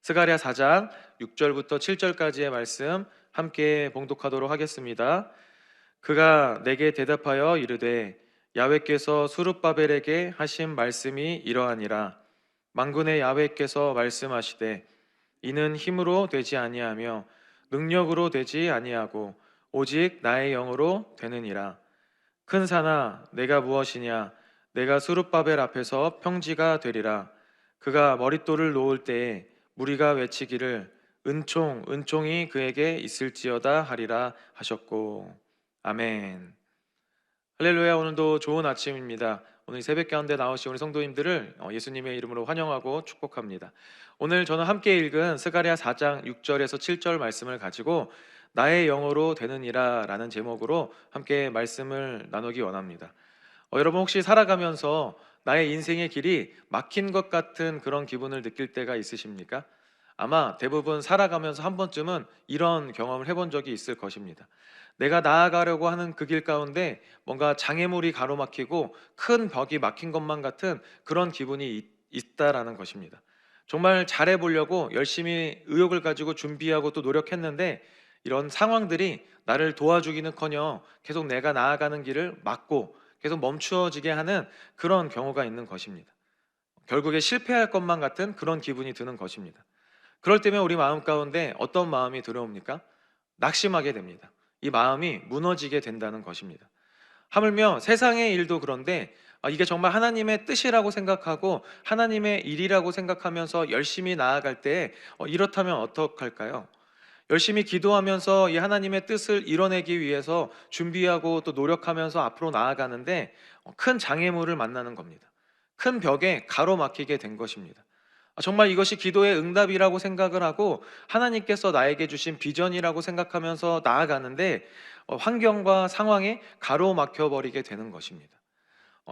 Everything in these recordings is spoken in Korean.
스가랴 4장 6절부터 7절까지의 말씀 함께 봉독하도록 하겠습니다. 그가 내게 대답하여 이르되 야훼께서 수룹바벨에게 하신 말씀이 이러하니라. 만군의 야훼께서 말씀하시되 이는 힘으로 되지 아니하며 능력으로 되지 아니하고 오직 나의 영으로 되느니라. 큰 산아 내가 무엇이냐? 내가 수룹바벨 앞에서 평지가 되리라. 그가 머릿돌을 놓을 때에 무리가 외치기를 은총 은총이 그에게 있을지어다 하리라 하셨고. 아멘. 할렐루야. 오늘도 좋은 아침입니다. 오늘 새벽 가운데 나오신 우리 성도님들을 예수님의 이름으로 환영하고 축복합니다. 오늘 저는 함께 읽은 스가랴 4장 6절에서 7절 말씀을 가지고 나의 영어로 되느니라 라는 제목으로 함께 말씀을 나누기 원합니다. 여러분 혹시 살아가면서 나의 인생의 길이 막힌 것 같은 그런 기분을 느낄 때가 있으십니까? 아마 대부분 살아가면서 한 번쯤은 이런 경험을 해본 적이 있을 것입니다. 내가 나아가려고 하는 그 길 가운데 뭔가 장애물이 가로막히고 큰 벽이 막힌 것만 같은 그런 기분이 있다라는 것입니다. 정말 잘해보려고 열심히 의욕을 가지고 준비하고 또 노력했는데 이런 상황들이 나를 도와주기는커녕 계속 내가 나아가는 길을 막고 계속 멈추어지게 하는 그런 경우가 있는 것입니다. 결국에 실패할 것만 같은 그런 기분이 드는 것입니다. 그럴 때면 우리 마음 가운데 어떤 마음이 들어옵니까? 낙심하게 됩니다. 이 마음이 무너지게 된다는 것입니다. 하물며 세상의 일도 그런데 이게 정말 하나님의 뜻이라고 생각하고 하나님의 일이라고 생각하면서 열심히 나아갈 때 이렇다면 어떡할까요? 열심히 기도하면서 이 하나님의 뜻을 이뤄내기 위해서 준비하고 또 노력하면서 앞으로 나아가는데 큰 장애물을 만나는 겁니다. 큰 벽에 가로막히게 된 것입니다. 정말 이것이 기도의 응답이라고 생각을 하고 하나님께서 나에게 주신 비전이라고 생각하면서 나아가는데 환경과 상황에 가로막혀 버리게 되는 것입니다.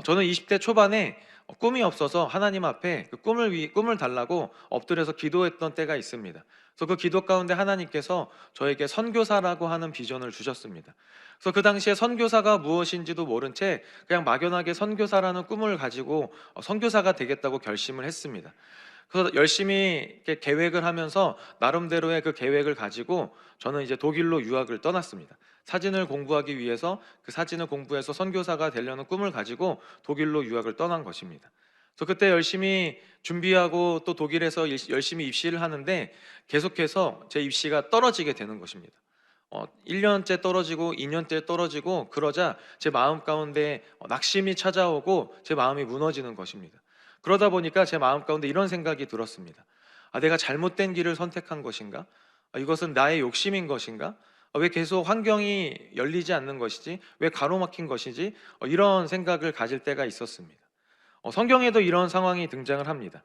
저는 20대 초반에 꿈이 없어서 하나님 앞에 그 꿈을 달라고 엎드려서 기도했던 때가 있습니다. 그래서 그 기도 가운데 하나님께서 저에게 선교사라고 하는 비전을 주셨습니다. 그래서 그 당시에 선교사가 무엇인지도 모른 채 그냥 막연하게 선교사라는 꿈을 가지고 선교사가 되겠다고 결심을 했습니다. 그래서 열심히 이렇게 계획을 하면서 나름대로의 그 계획을 가지고 저는 이제 독일로 유학을 떠났습니다. 사진을 공부하기 위해서 그 사진을 공부해서 선교사가 되려는 꿈을 가지고 독일로 유학을 떠난 것입니다. 그래서 그때 열심히 준비하고 또 독일에서 열심히 입시를 하는데 계속해서 제 입시가 떨어지게 되는 것입니다. 1년째 떨어지고 2년째 떨어지고 그러자 제 마음 가운데 낙심이 찾아오고 제 마음이 무너지는 것입니다. 그러다 보니까 제 마음 가운데 이런 생각이 들었습니다. 내가 잘못된 길을 선택한 것인가? 이것은 나의 욕심인 것인가? 왜 계속 환경이 열리지 않는 것이지? 왜 가로막힌 것이지? 이런 생각을 가질 때가 있었습니다. 성경에도 이런 상황이 등장을 합니다.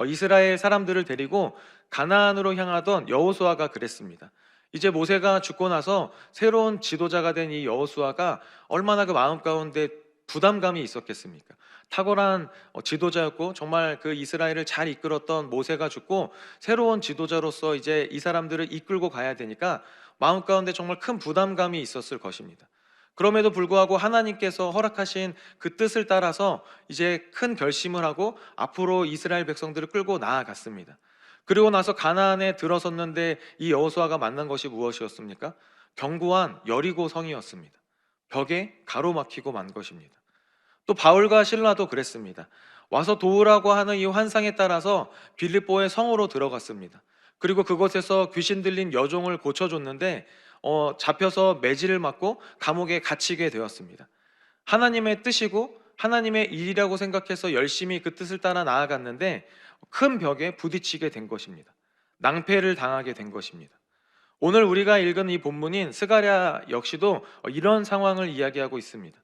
이스라엘 사람들을 데리고 가나안으로 향하던 여호수아가 그랬습니다. 이제 모세가 죽고 나서 새로운 지도자가 된 이 여호수아가 얼마나 그 마음 가운데 부담감이 있었겠습니까? 탁월한 지도자였고 정말 그 이스라엘을 잘 이끌었던 모세가 죽고 새로운 지도자로서 이제 이 사람들을 이끌고 가야 되니까 마음 가운데 정말 큰 부담감이 있었을 것입니다. 그럼에도 불구하고 하나님께서 허락하신 그 뜻을 따라서 이제 큰 결심을 하고 앞으로 이스라엘 백성들을 끌고 나아갔습니다. 그리고 나서 가나안에 들어섰는데 이 여호수아가 만난 것이 무엇이었습니까? 견고한 여리고 성이었습니다. 벽에 가로막히고 만 것입니다. 또 바울과 실라도 그랬습니다. 와서 도우라고 하는 이 환상에 따라서 빌립보의 성으로 들어갔습니다. 그리고 그곳에서 귀신 들린 여종을 고쳐줬는데 잡혀서 매질을 맞고 감옥에 갇히게 되었습니다. 하나님의 뜻이고 하나님의 일이라고 생각해서 열심히 그 뜻을 따라 나아갔는데 큰 벽에 부딪히게 된 것입니다. 낭패를 당하게 된 것입니다. 오늘 우리가 읽은 이 본문인 스가랴 역시도 이런 상황을 이야기하고 있습니다.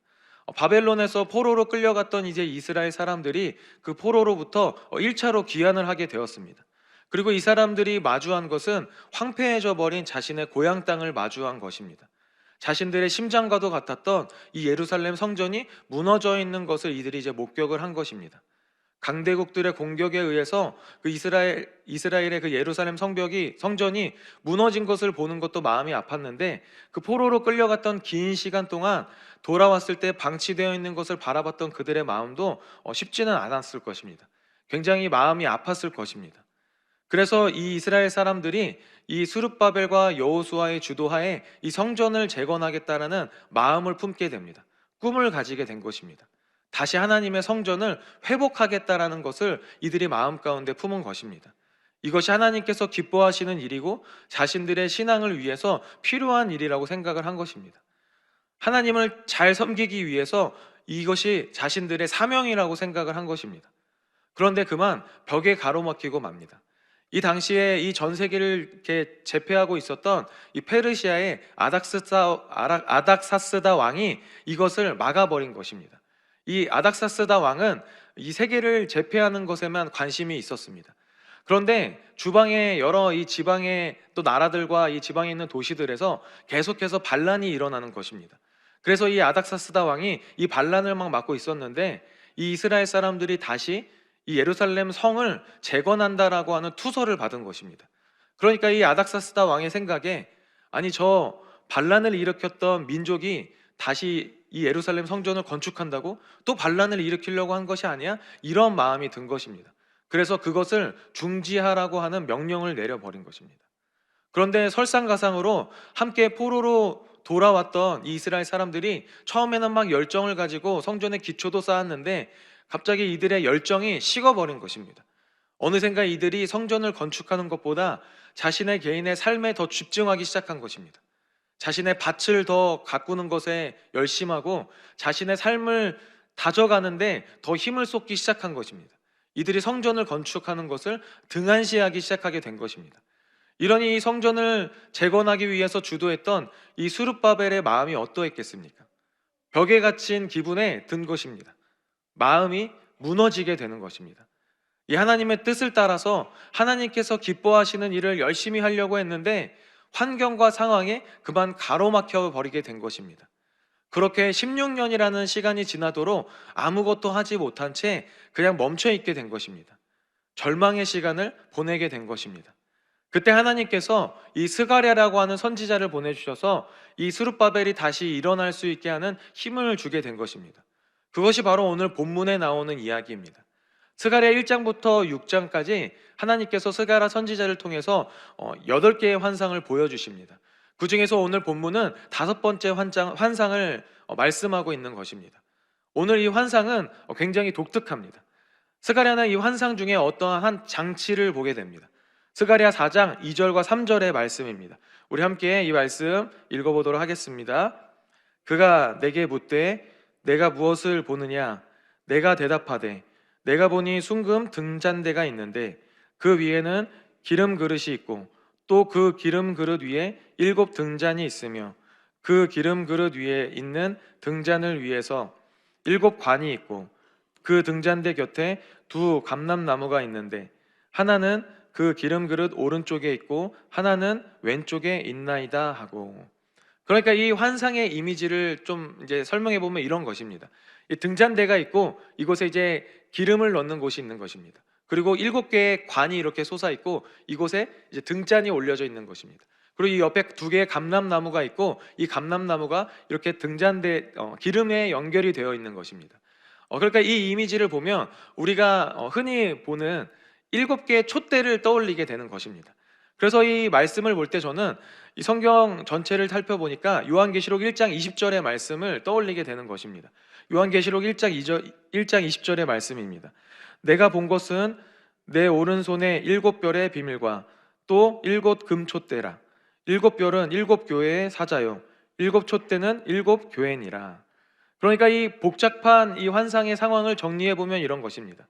바벨론에서 포로로 끌려갔던 이제 이스라엘 사람들이 그 포로로부터 1차로 귀환을 하게 되었습니다. 그리고 이 사람들이 마주한 것은 황폐해져 버린 자신의 고향 땅을 마주한 것입니다. 자신들의 심장과도 같았던 이 예루살렘 성전이 무너져 있는 것을 이들이 이제 목격을 한 것입니다. 강대국들의 공격에 의해서 그 이스라엘의 그 예루살렘 성전이 무너진 것을 보는 것도 마음이 아팠는데 그 포로로 끌려갔던 긴 시간 동안 돌아왔을 때 방치되어 있는 것을 바라봤던 그들의 마음도 쉽지는 않았을 것입니다. 굉장히 마음이 아팠을 것입니다. 그래서 이 이스라엘 사람들이 이 스룹바벨과 여호수아의 주도하에 이 성전을 재건하겠다라는 마음을 품게 됩니다. 꿈을 가지게 된 것입니다. 다시 하나님의 성전을 회복하겠다라는 것을 이들이 마음 가운데 품은 것입니다. 이것이 하나님께서 기뻐하시는 일이고 자신들의 신앙을 위해서 필요한 일이라고 생각을 한 것입니다. 하나님을 잘 섬기기 위해서 이것이 자신들의 사명이라고 생각을 한 것입니다. 그런데 그만 벽에 가로막히고 맙니다. 이 당시에 이 전 세계를 이렇게 제패하고 있었던 이 페르시아의 아닥사스다 왕이 이것을 막아버린 것입니다. 이 아닥사스다 왕은 이 세계를 제패하는 것에만 관심이 있었습니다. 그런데 주방의 여러 이 지방의 또 나라들과 이 지방에 있는 도시들에서 계속해서 반란이 일어나는 것입니다. 그래서 이 아닥사스다 왕이 이 반란을 막 막고 있었는데 이 이스라엘 사람들이 다시 이 예루살렘 성을 재건한다라고 하는 투서를 받은 것입니다. 그러니까 이 아닥사스다 왕의 생각에 아니 저 반란을 일으켰던 민족이 다시 이 예루살렘 성전을 건축한다고 또 반란을 일으키려고 한 것이 아니야? 이런 마음이 든 것입니다. 그래서 그것을 중지하라고 하는 명령을 내려버린 것입니다. 그런데 설상가상으로 함께 포로로 돌아왔던 이 이스라엘 사람들이 처음에는 막 열정을 가지고 성전의 기초도 쌓았는데 갑자기 이들의 열정이 식어버린 것입니다. 어느샌가 이들이 성전을 건축하는 것보다 자신의 개인의 삶에 더 집중하기 시작한 것입니다. 자신의 밭을 더 가꾸는 것에 열심하고 자신의 삶을 다져가는데 더 힘을 쏟기 시작한 것입니다. 이들이 성전을 건축하는 것을 등한시하기 시작하게 된 것입니다. 이러니 이 성전을 재건하기 위해서 주도했던 이 스룹바벨의 마음이 어떠했겠습니까? 벽에 갇힌 기분에 든 것입니다. 마음이 무너지게 되는 것입니다. 이 하나님의 뜻을 따라서 하나님께서 기뻐하시는 일을 열심히 하려고 했는데 환경과 상황에 그만 가로막혀 버리게 된 것입니다. 그렇게 16년이라는 시간이 지나도록 아무것도 하지 못한 채 그냥 멈춰 있게 된 것입니다. 절망의 시간을 보내게 된 것입니다. 그때 하나님께서 이 스가랴라고 하는 선지자를 보내주셔서 이 스룹바벨이 다시 일어날 수 있게 하는 힘을 주게 된 것입니다. 그것이 바로 오늘 본문에 나오는 이야기입니다. 스가랴 1장부터 6장까지 하나님께서 스가랴 선지자를 통해서 8개의 환상을 보여주십니다. 그 중에서 오늘 본문은 5번째 환상을 말씀하고 있는 것입니다. 오늘 이 환상은 굉장히 독특합니다. 스가랴는 이 환상 중에 어떠한 장치를 보게 됩니다. 스가랴 4장 2절과 3절의 말씀입니다. 우리 함께 이 말씀 읽어보도록 하겠습니다. 그가 내게 묻되 내가 무엇을 보느냐? 내가 대답하되 내가 보니 숭금 등잔대가 있는데 그 위에는 기름 그릇이 있고 또 그 기름 그릇 위에 7 등잔이 있으며 그 기름 그릇 위에 있는 등잔을 위에서 7 관이 있고 그 등잔대 곁에 2 감람나무가 있는데 하나는 그 기름 그릇 오른쪽에 있고 하나는 왼쪽에 있나이다 하고. 그러니까 이 환상의 이미지를 좀 이제 설명해 보면 이런 것입니다. 이 등잔대가 있고 이곳에 이제 기름을 넣는 곳이 있는 것입니다. 그리고 7개의 관이 이렇게 솟아 있고 이곳에 이제 등잔이 올려져 있는 것입니다. 그리고 이 옆에 2개의 감람나무가 있고 이 감람나무가 이렇게 등잔대 기름에 연결이 되어 있는 것입니다. 그러니까 이 이미지를 보면 우리가 흔히 보는 7개의 촛대를 떠올리게 되는 것입니다. 그래서 이 말씀을 볼 때 저는 이 성경 전체를 살펴보니까 요한계시록 1장 20절의 말씀을 떠올리게 되는 것입니다. 요한계시록 1장 20절의 말씀입니다. 내가 본 것은 내 오른손에 7별의 비밀과 또 7 금촛대라. 7별은 7 교회의 사자요 7 촛대는 7 교회니라. 그러니까 이 복잡한 이 환상의 상황을 정리해 보면 이런 것입니다.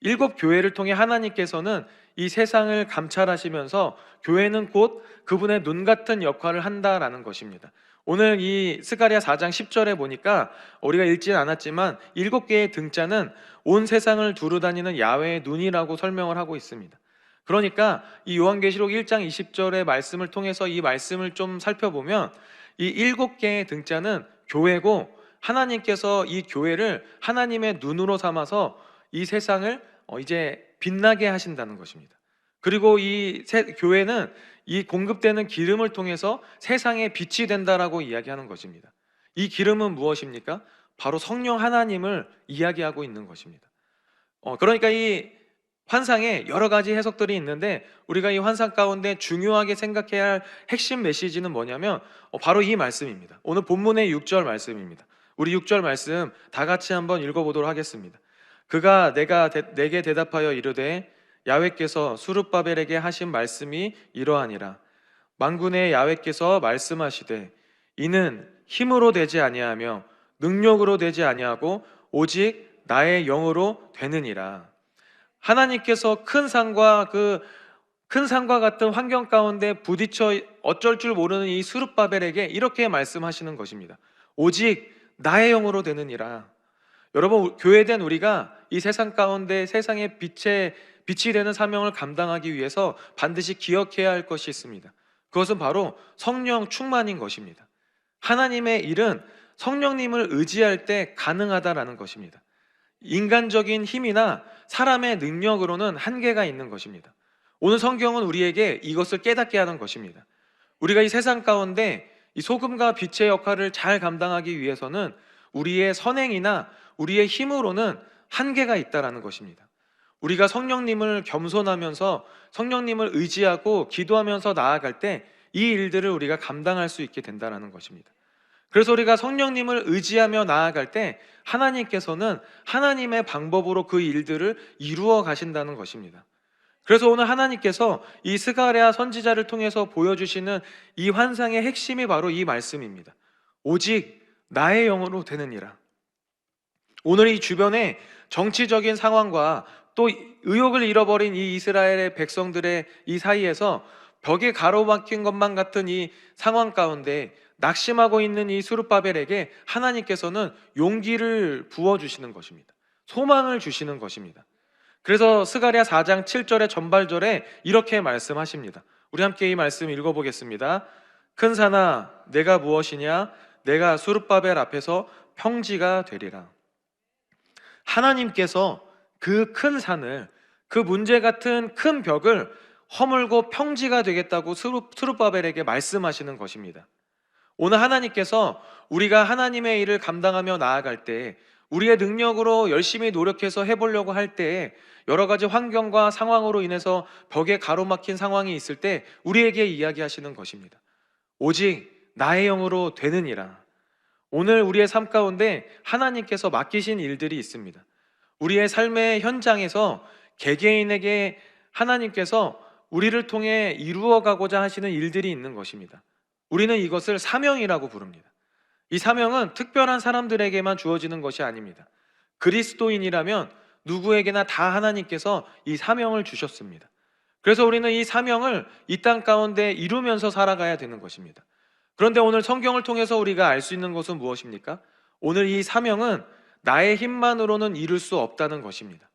7 교회를 통해 하나님께서는 이 세상을 감찰하시면서 교회는 곧 그분의 눈 같은 역할을 한다라는 것입니다. 오늘 이 스가랴 4장 10절에 보니까 우리가 읽지는 않았지만 7개의 등자는 온 세상을 두루다니는 야훼의 눈이라고 설명을 하고 있습니다. 그러니까 이 요한계시록 1장 20절의 말씀을 통해서 이 말씀을 좀 살펴보면 이 7개의 등자는 교회고 하나님께서 이 교회를 하나님의 눈으로 삼아서 이 세상을 이제 빛나게 하신다는 것입니다. 그리고 이 교회는 이 공급되는 기름을 통해서 세상에 빛이 된다라고 이야기하는 것입니다. 이 기름은 무엇입니까? 바로 성령 하나님을 이야기하고 있는 것입니다. 그러니까 이 환상에 여러 가지 해석들이 있는데 우리가 이 환상 가운데 중요하게 생각해야 할 핵심 메시지는 뭐냐면 바로 이 말씀입니다. 오늘 본문의 6절 말씀입니다. 우리 6절 말씀 다 같이 한번 읽어보도록 하겠습니다. 그가 내게 대답하여 이르되 야훼께서 수룹바벨에게 하신 말씀이 이러하니라. 만군의 야훼께서 말씀하시되 이는 힘으로 되지 아니하며 능력으로 되지 아니하고 오직 나의 영으로 되느니라. 하나님께서 큰 산과 같은 환경 가운데 부딪혀 어쩔 줄 모르는 이 스룹바벨에게 이렇게 말씀하시는 것입니다. 오직 나의 영으로 되느니라. 여러분, 교회된 우리가 이 세상 가운데 세상의 빛이 되는 사명을 감당하기 위해서 반드시 기억해야 할 것이 있습니다. 그것은 바로 성령 충만인 것입니다. 하나님의 일은 성령님을 의지할 때 가능하다라는 것입니다. 인간적인 힘이나 사람의 능력으로는 한계가 있는 것입니다. 오늘 성경은 우리에게 이것을 깨닫게 하는 것입니다. 우리가 이 세상 가운데 이 소금과 빛의 역할을 잘 감당하기 위해서는 우리의 선행이나 우리의 힘으로는 한계가 있다라는 것입니다. 우리가 성령님을 겸손하면서 성령님을 의지하고 기도하면서 나아갈 때 이 일들을 우리가 감당할 수 있게 된다라는 것입니다. 그래서 우리가 성령님을 의지하며 나아갈 때 하나님께서는 하나님의 방법으로 그 일들을 이루어 가신다는 것입니다. 그래서 오늘 하나님께서 이 스가랴 선지자를 통해서 보여주시는 이 환상의 핵심이 바로 이 말씀입니다. 오직 나의 영으로 되느니라. 오늘 이 주변의 정치적인 상황과 또 의욕을 잃어버린 이 이스라엘의 백성들의 이 사이에서 벽에 가로막힌 것만 같은 이 상황 가운데 낙심하고 있는 이 스룹바벨에게 하나님께서는 용기를 부어주시는 것입니다. 소망을 주시는 것입니다. 그래서 스가랴 4장 7절의 전발절에 이렇게 말씀하십니다. 우리 함께 이 말씀 읽어보겠습니다. 큰 산아 내가 무엇이냐? 내가 스룹바벨 앞에서 평지가 되리라. 하나님께서 그 큰 산을, 그 문제 같은 큰 벽을 허물고 평지가 되겠다고 스룹바벨에게 말씀하시는 것입니다. 오늘 하나님께서 우리가 하나님의 일을 감당하며 나아갈 때 우리의 능력으로 열심히 노력해서 해보려고 할 때 여러 가지 환경과 상황으로 인해서 벽에 가로막힌 상황이 있을 때 우리에게 이야기하시는 것입니다. 오직 나의 영으로 되느니라. 오늘 우리의 삶 가운데 하나님께서 맡기신 일들이 있습니다. 우리의 삶의 현장에서 개개인에게 하나님께서 우리를 통해 이루어가고자 하시는 일들이 있는 것입니다. 우리는 이것을 사명이라고 부릅니다. 이 사명은 특별한 사람들에게만 주어지는 것이 아닙니다. 그리스도인이라면 누구에게나 다 하나님께서 이 사명을 주셨습니다. 그래서 우리는 이 사명을 이 땅 가운데 이루면서 살아가야 되는 것입니다. 그런데 오늘 성경을 통해서 우리가 알 수 있는 것은 무엇입니까? 오늘 이 사명은 나의 힘만으로는 이룰 수 없다는 것입니다.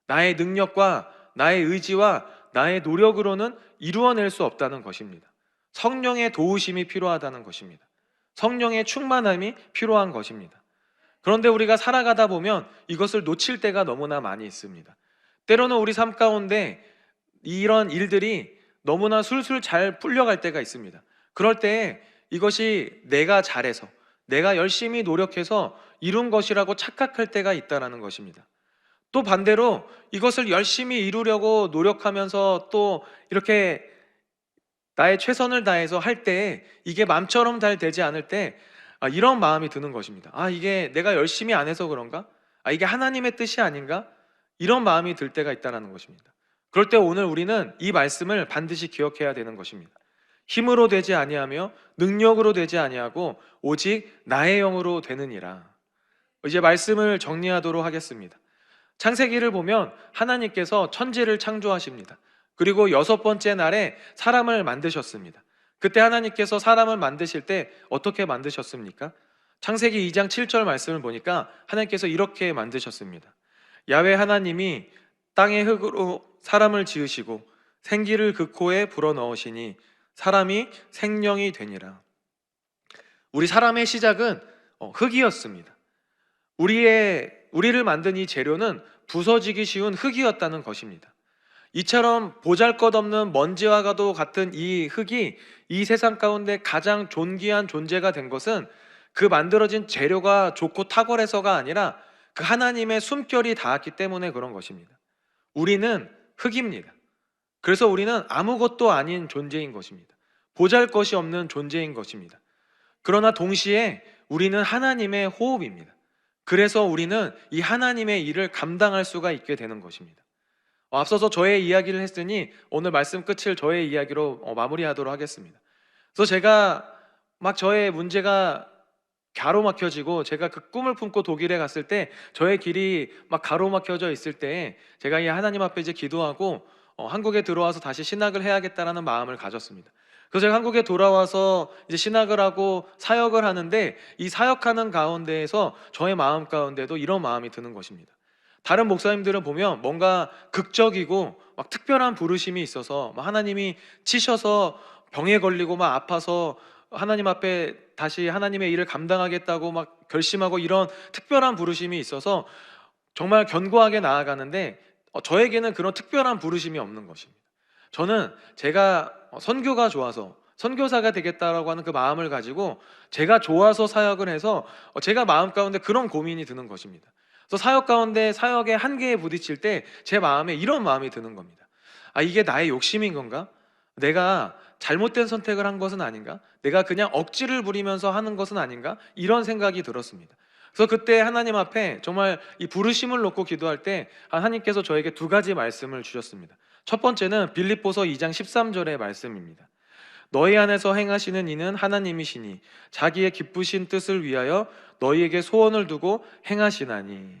나의 능력과 나의 의지와 나의 노력으로는 이루어낼 수 없다는 것입니다. 성령의 도우심이 필요하다는 것입니다. 성령의 충만함이 필요한 것입니다. 그런데 우리가 살아가다 보면 이것을 놓칠 때가 너무나 많이 있습니다. 때로는 우리 삶 가운데 이런 일들이 너무나 술술 잘 풀려갈 때가 있습니다. 그럴 때 이것이 내가 잘해서, 내가 열심히 노력해서 이룬 것이라고 착각할 때가 있다는 것입니다. 또 반대로 이것을 열심히 이루려고 노력하면서 또 이렇게 나의 최선을 다해서 할 때 이게 맘처럼 잘 되지 않을 때 이런 마음이 드는 것입니다. 이게 내가 열심히 안 해서 그런가? 이게 하나님의 뜻이 아닌가? 이런 마음이 들 때가 있다는 것입니다. 그럴 때 오늘 우리는 이 말씀을 반드시 기억해야 되는 것입니다. 힘으로 되지 아니하며 능력으로 되지 아니하고 오직 나의 영으로 되느니라. 이제 말씀을 정리하도록 하겠습니다. 창세기를 보면 하나님께서 천지를 창조하십니다. 그리고 6번째 날에 사람을 만드셨습니다. 그때 하나님께서 사람을 만드실 때 어떻게 만드셨습니까? 창세기 2장 7절 말씀을 보니까 하나님께서 이렇게 만드셨습니다. 야훼 하나님이 땅의 흙으로 사람을 지으시고 생기를 그 코에 불어넣으시니 사람이 생명이 되니라. 우리 사람의 시작은 흙이었습니다. 우리를 만든 이 재료는 부서지기 쉬운 흙이었다는 것입니다. 이처럼 보잘것없는 먼지와도 같은 이 흙이 이 세상 가운데 가장 존귀한 존재가 된 것은 그 만들어진 재료가 좋고 탁월해서가 아니라 그 하나님의 숨결이 닿았기 때문에 그런 것입니다. 우리는 흙입니다. 그래서 우리는 아무것도 아닌 존재인 것입니다. 보잘것이 없는 존재인 것입니다. 그러나 동시에 우리는 하나님의 호흡입니다. 그래서 우리는 이 하나님의 일을 감당할 수가 있게 되는 것입니다. 앞서서 저의 이야기를 했으니 오늘 말씀 끝을 저의 이야기로 마무리하도록 하겠습니다. 그래서 제가 막 저의 문제가 가로막혀지고 제가 그 꿈을 품고 독일에 갔을 때 저의 길이 막 가로막혀져 있을 때 제가 이 하나님 앞에 이제 기도하고 한국에 들어와서 다시 신학을 해야겠다라는 마음을 가졌습니다. 그래서 제가 한국에 돌아와서 이제 신학을 하고 사역을 하는데 이 사역하는 가운데에서 저의 마음 가운데도 이런 마음이 드는 것입니다. 다른 목사님들은 보면 뭔가 극적이고 막 특별한 부르심이 있어서 막 하나님이 치셔서 병에 걸리고 막 아파서 하나님 앞에 다시 하나님의 일을 감당하겠다고 막 결심하고 이런 특별한 부르심이 있어서 정말 견고하게 나아가는데 저에게는 그런 특별한 부르심이 없는 것입니다. 저는 제가 선교가 좋아서 선교사가 되겠다라고 하는 그 마음을 가지고 제가 좋아서 사역을 해서 제가 마음 가운데 그런 고민이 드는 것입니다. 그래서 사역 가운데 사역의 한계에 부딪힐 때 제 마음에 이런 마음이 드는 겁니다. 아, 이게 나의 욕심인 건가? 내가 잘못된 선택을 한 것은 아닌가? 내가 그냥 억지를 부리면서 하는 것은 아닌가? 이런 생각이 들었습니다. 그래서 그때 하나님 앞에 정말 이 부르심을 놓고 기도할 때 하나님께서 저에게 두 가지 말씀을 주셨습니다. 첫 번째는 빌립보서 2장 13절의 말씀입니다. 너희 안에서 행하시는 이는 하나님이시니 자기의 기쁘신 뜻을 위하여 너희에게 소원을 두고 행하시나니.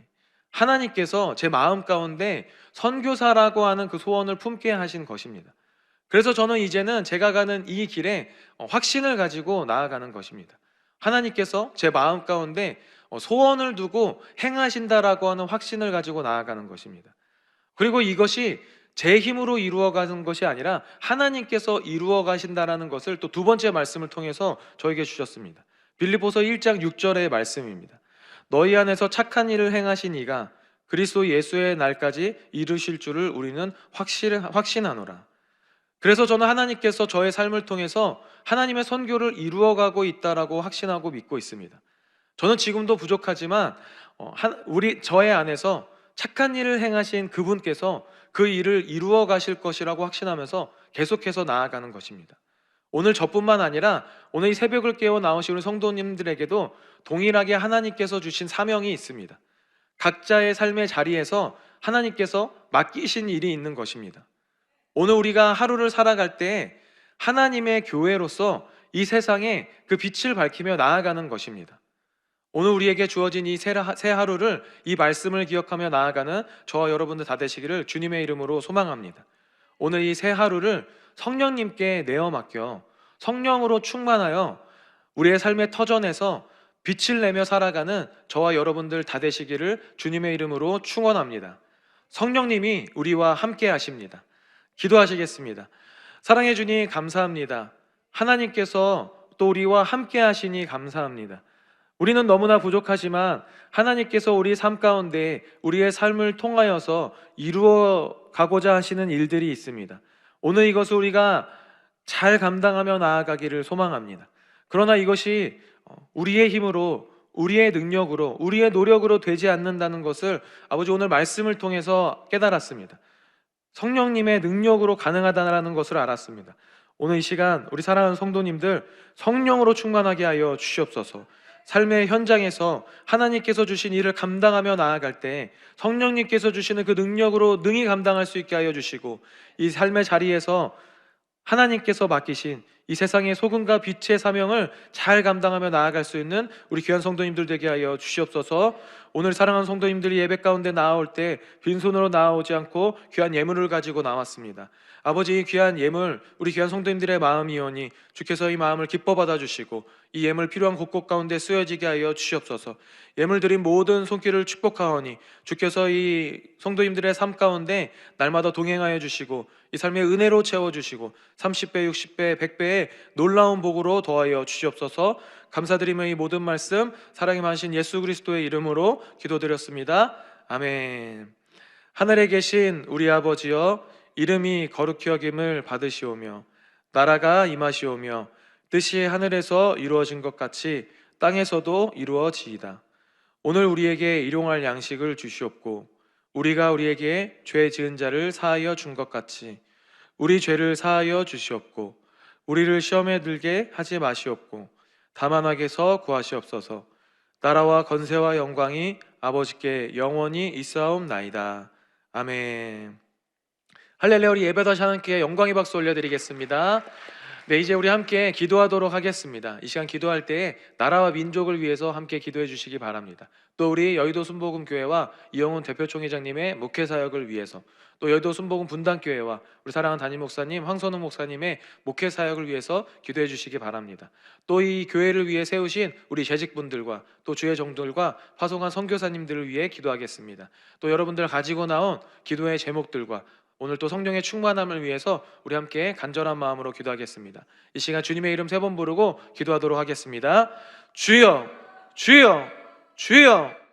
하나님께서 제 마음 가운데 선교사라고 하는 그 소원을 품게 하신 것입니다. 그래서 저는 이제는 제가 가는 이 길에 확신을 가지고 나아가는 것입니다. 하나님께서 제 마음 가운데 소원을 두고 행하신다라고 하는 확신을 가지고 나아가는 것입니다. 그리고 이것이 제 힘으로 이루어가는 것이 아니라 하나님께서 이루어 가신다라는 것을 또 두 번째 말씀을 통해서 저에게 주셨습니다. 빌립보서 1장 6절의 말씀입니다. 너희 안에서 착한 일을 행하신 이가 그리스도 예수의 날까지 이루실 줄을 우리는 확신하노라. 그래서 저는 하나님께서 저의 삶을 통해서 하나님의 선교를 이루어가고 있다라고 확신하고 믿고 있습니다. 저는 지금도 부족하지만 저의 안에서 착한 일을 행하신 그분께서 그 일을 이루어 가실 것이라고 확신하면서 계속해서 나아가는 것입니다. 오늘 저뿐만 아니라 오늘 이 새벽을 깨워 나오신 우리 성도님들에게도 동일하게 하나님께서 주신 사명이 있습니다. 각자의 삶의 자리에서 하나님께서 맡기신 일이 있는 것입니다. 오늘 우리가 하루를 살아갈 때 하나님의 교회로서 이 세상에 그 빛을 밝히며 나아가는 것입니다. 오늘 우리에게 주어진 이 새 하루를 이 말씀을 기억하며 나아가는 저와 여러분들 다 되시기를 주님의 이름으로 소망합니다. 오늘 이 새 하루를 성령님께 내어 맡겨 성령으로 충만하여 우리의 삶의 터전에서 빛을 내며 살아가는 저와 여러분들 다 되시기를 주님의 이름으로 축원합니다. 성령님이 우리와 함께 하십니다. 기도하시겠습니다. 사랑해 주님 감사합니다. 하나님께서 또 우리와 함께 하시니 감사합니다. 우리는 너무나 부족하지만 하나님께서 우리 삶 가운데 우리의 삶을 통하여서 이루어 가고자 하시는 일들이 있습니다. 오늘 이것을 우리가 잘 감당하며 나아가기를 소망합니다. 그러나 이것이 우리의 힘으로, 우리의 능력으로, 우리의 노력으로 되지 않는다는 것을 아버지 오늘 말씀을 통해서 깨달았습니다. 성령님의 능력으로 가능하다는 것을 알았습니다. 오늘 이 시간 우리 사랑하는 성도님들 성령으로 충만하게 하여 주시옵소서. 삶의 현장에서 하나님께서 주신 일을 감당하며 나아갈 때 성령님께서 주시는 그 능력으로 능히 감당할 수 있게 하여 주시고, 이 삶의 자리에서 하나님께서 맡기신 이 세상의 소금과 빛의 사명을 잘 감당하며 나아갈 수 있는 우리 귀한 성도님들 되게 하여 주시옵소서. 오늘 사랑하는 성도님들이 예배 가운데 나올 때 빈손으로 나오지 않고 귀한 예물을 가지고 나왔습니다. 아버지, 이 귀한 예물 우리 귀한 성도님들의 마음이오니 주께서 이 마음을 기뻐 받아주시고 이 예물 필요한 곳곳 가운데 쓰여지게 하여 주시옵소서. 예물 드린 모든 손길을 축복하오니 주께서 이 성도님들의 삶 가운데 날마다 동행하여 주시고 이 삶의 은혜로 채워주시고 30배, 60배, 100배의 놀라운 복으로 더하여 주시옵소서. 감사드리며 이 모든 말씀 사랑이 많으신 예수 그리스도의 이름으로 기도드렸습니다. 아멘. 하늘에 계신 우리 아버지여, 이름이 거룩히 여김을 받으시오며 나라가 임하시오며 뜻이 하늘에서 이루어진 것 같이 땅에서도 이루어지이다. 오늘 우리에게 일용할 양식을 주시옵고 우리가 우리에게 죄 지은 자를 사하여 준 것 같이 우리 죄를 사하여 주시옵고 우리를 시험에 들게 하지 마시옵고 다만 악에서 구하시옵소서. 나라와 건세와 영광이 아버지께 영원히 있사옵나이다. 아멘. 할렐루야. 우리 예배 다시 하나님께 영광의 박수 올려드리겠습니다. 네, 이제 우리 함께 기도하도록 하겠습니다. 이 시간 기도할 때에 나라와 민족을 위해서 함께 기도해 주시기 바랍니다. 또 우리 여의도 순복음교회와 이영훈 대표총회장님의 목회사역을 위해서, 또 여의도 순복음 분당교회와 우리 사랑하는 담임 목사님 황선우 목사님의 목회사역을 위해서 기도해 주시기 바랍니다. 또 이 교회를 위해 세우신 우리 재직분들과 또 주의 종들과 파송한 선교사님들을 위해 기도하겠습니다. 또 여러분들 가지고 나온 기도의 제목들과 오늘 또 성령의 충만함을 위해서 우리 함께 간절한 마음으로 기도하겠습니다. 이 시간 주님의 이름 3번 부르고 기도하도록 하겠습니다. 주여, 주여, 주여.